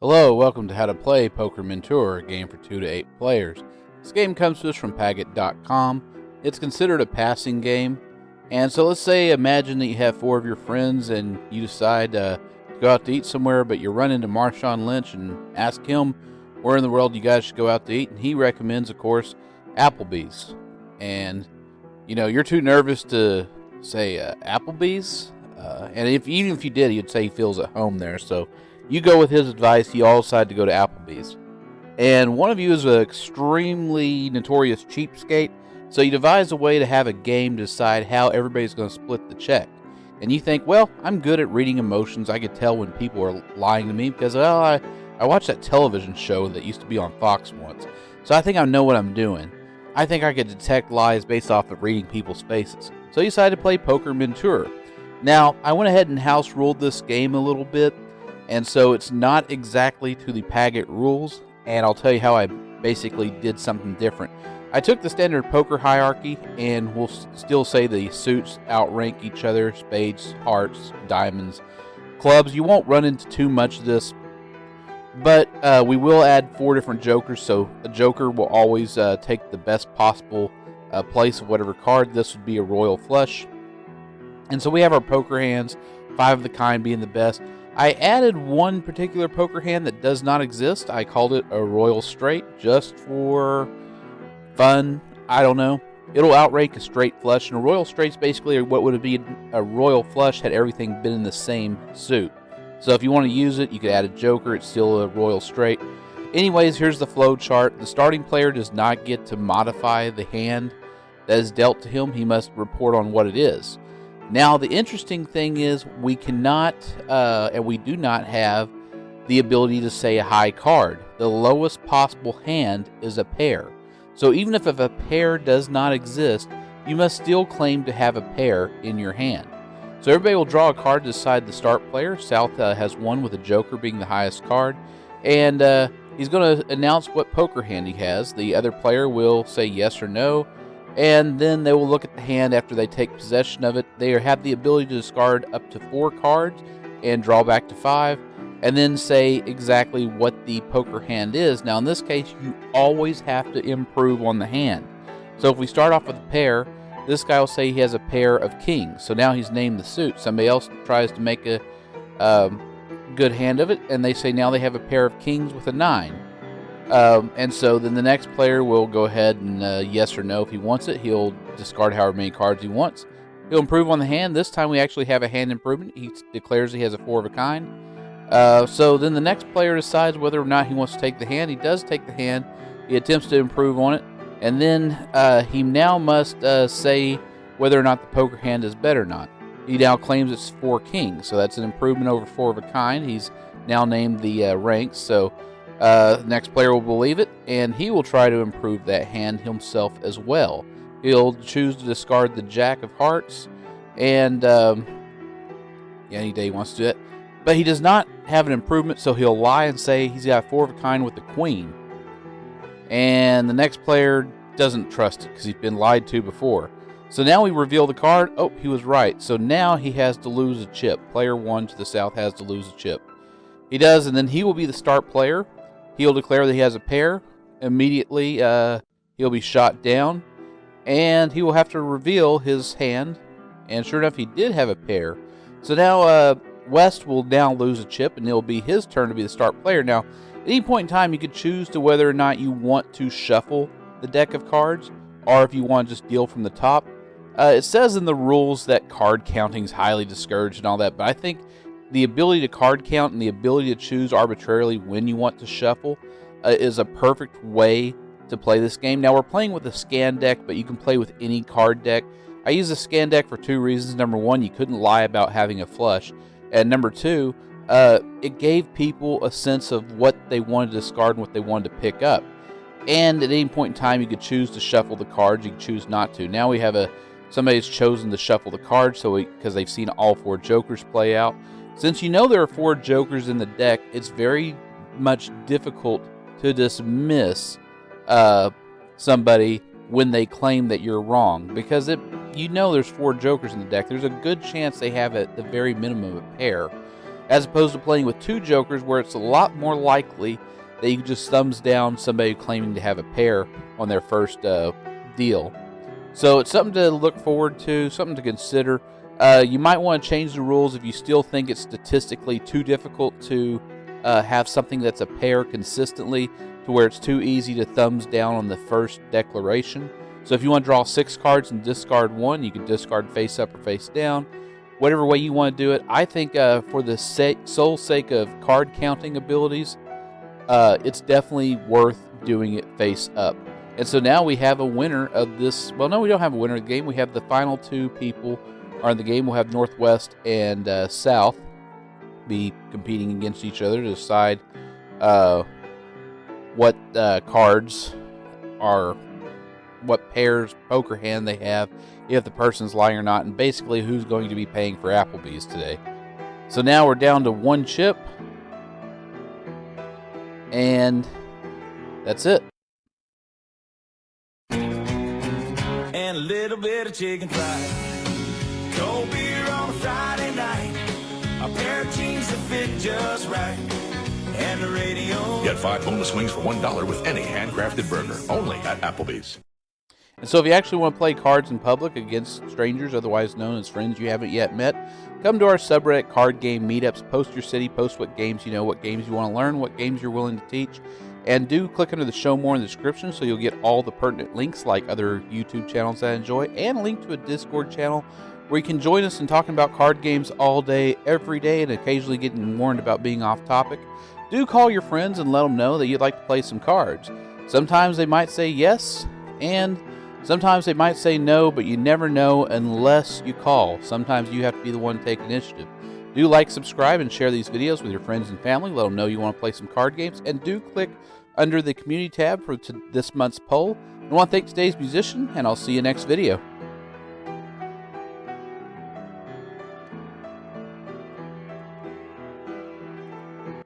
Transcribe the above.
Hello, welcome to How to Play Poker Menteur, a game for 2 to 8 players. This game comes to us from Paget.com. It's considered a passing game. And so let's say, imagine that you have 4 of your friends and you decide to go out to eat somewhere, but you run into Marshawn Lynch and ask him where in the world you guys should go out to eat. And he recommends, of course, Applebee's. And, you're too nervous to say Applebee's. And even if you did, he'd say he feels at home there. So you go with his advice. You all decide to go to Applebee's. And one of you is an extremely notorious cheapskate. So you devise a way to have a game to decide how everybody's going to split the check. And you think, well, I'm good at reading emotions. I could tell when people are lying to me because, I watched that television show that used to be on Fox once. So I think I know what I'm doing. I think I could detect lies based off of reading people's faces. So you decided to play Poker Menteur. Now, I went ahead and house ruled this game a little bit. And so it's not exactly to the Paget rules. And I'll tell you how I basically did something different. I took the standard poker hierarchy, and we'll still say the suits outrank each other: spades, hearts, diamonds, clubs. You won't run into too much of this, but we will add 4 different jokers. So a joker will always take the best possible place of whatever card. This would be a royal flush. And so we have our poker hands, 5 of the kind being the best. I added one particular poker hand that does not exist. I called it a royal straight just for fun. I don't know. It'll outrank a straight flush, and a royal straight's basically what would be a royal flush had everything been in the same suit. So if you want to use it, you could add a joker. It's still a royal straight. Anyways, here's the flow chart. The starting player does not get to modify the hand that is dealt to him. He must report on what it is. Now, the interesting thing is we cannot, and we do not have the ability to say a high card. The lowest possible hand is a pair. So even if a pair does not exist, you must still claim to have a pair in your hand. So everybody will draw a card to decide the start player. South has one with a joker being the highest card. And he's going to announce what poker hand he has. The other player will say yes or no. And then they will look at the hand after they take possession of it. They have the ability to discard up to 4 cards and draw back to 5. And then say exactly what the poker hand is. Now, in this case, you always have to improve on the hand. So if we start off with a pair, this guy will say he has a pair of kings. So now he's named the suit. Somebody else tries to make a good hand of it, and they say now they have a pair of kings with a 9. And so then the next player will go ahead and yes or no if he wants it. He'll discard however many cards he wants. He'll improve on the hand. This time we actually have a hand improvement. He declares he has a 4 of a kind. So then the next player decides whether or not he wants to take the hand. He does take the hand. He attempts to improve on it. And then he now must say whether or not the poker hand is better or not. He now claims it's 4 kings. So that's an improvement over 4 of a kind. He's now named the ranks. So next player will believe it. And he will try to improve that hand himself as well. He'll choose to discard the jack of hearts. And any day he wants to do it. But he does not have an improvement, so he'll lie and say he's got 4 of a kind with the queen. And the next player doesn't trust it because he's been lied to before. So now we reveal the card. Oh, he was right. So now he has to lose a chip. Player 1 to the south has to lose a chip. He does, and then he will be the start player. He'll declare that he has a pair. Immediately, he'll be shot down. And he will have to reveal his hand. And sure enough, he did have a pair. So now, West will now lose a chip, and it'll be his turn to be the start player. Now, at any point in time, you could choose to whether or not you want to shuffle the deck of cards, or if you want to just deal from the top. It says in the rules that card counting is highly discouraged and all that, but I think the ability to card count and the ability to choose arbitrarily when you want to shuffle is a perfect way to play this game. Now, we're playing with a scan deck, but you can play with any card deck. I use a scan deck for 2 reasons. Number 1, you couldn't lie about having a flush. And number 2, it gave people a sense of what they wanted to discard and what they wanted to pick up. And at any point in time, you could choose to shuffle the cards. You could choose not to. Now we have somebody's chosen to shuffle the cards because they've seen all 4 jokers play out. Since you know there are 4 jokers in the deck, it's very much difficult to dismiss somebody when they claim that you're wrong, because there's 4 jokers in the deck. There's a good chance they have at the very minimum a pair. as opposed to playing with 2 jokers, where it's a lot more likely that you just thumbs down somebody claiming to have a pair on their first deal. So it's something to look forward to, something to consider. You might want to change the rules if you still think it's statistically too difficult to have something that's a pair consistently, to where it's too easy to thumbs down on the first declaration. So if you want to draw 6 cards and discard 1, you can discard face up or face down. Whatever way you want to do it. I think for the sole sake of card counting abilities, it's definitely worth doing it face up. And so now we have a winner of this. Well, no, we don't have a winner of the game. We have the final 2 people are in the game. We'll have Northwest and South be competing against each other to decide what cards are, what pairs poker hand they have, if the person's lying or not, and basically who's going to be paying for Applebee's today. So now we're down to 1 chip, and that's it. And a little bit of chicken fried, cold beer on a Friday night, a pair of jeans that fit just right, and the radio. Get 5 bonus wings for $1 with any handcrafted burger, only at Applebee's. And so if you actually want to play cards in public against strangers, otherwise known as friends you haven't yet met, come to our subreddit card game meetups. Post your city, post what games you know, what games you want to learn, what games you're willing to teach. And do click under the show more in the description so you'll get all the pertinent links, like other YouTube channels that I enjoy, and a link to a Discord channel where you can join us in talking about card games all day, every day, and occasionally getting warned about being off topic. Do call your friends and let them know that you'd like to play some cards. Sometimes they might say yes, and sometimes they might say no, but you never know unless you call. Sometimes you have to be the one to take initiative. Do like, subscribe, and share these videos with your friends and family. Let them know you want to play some card games. And do click under the community tab for this month's poll. I want to thank today's musician, and I'll see you next video.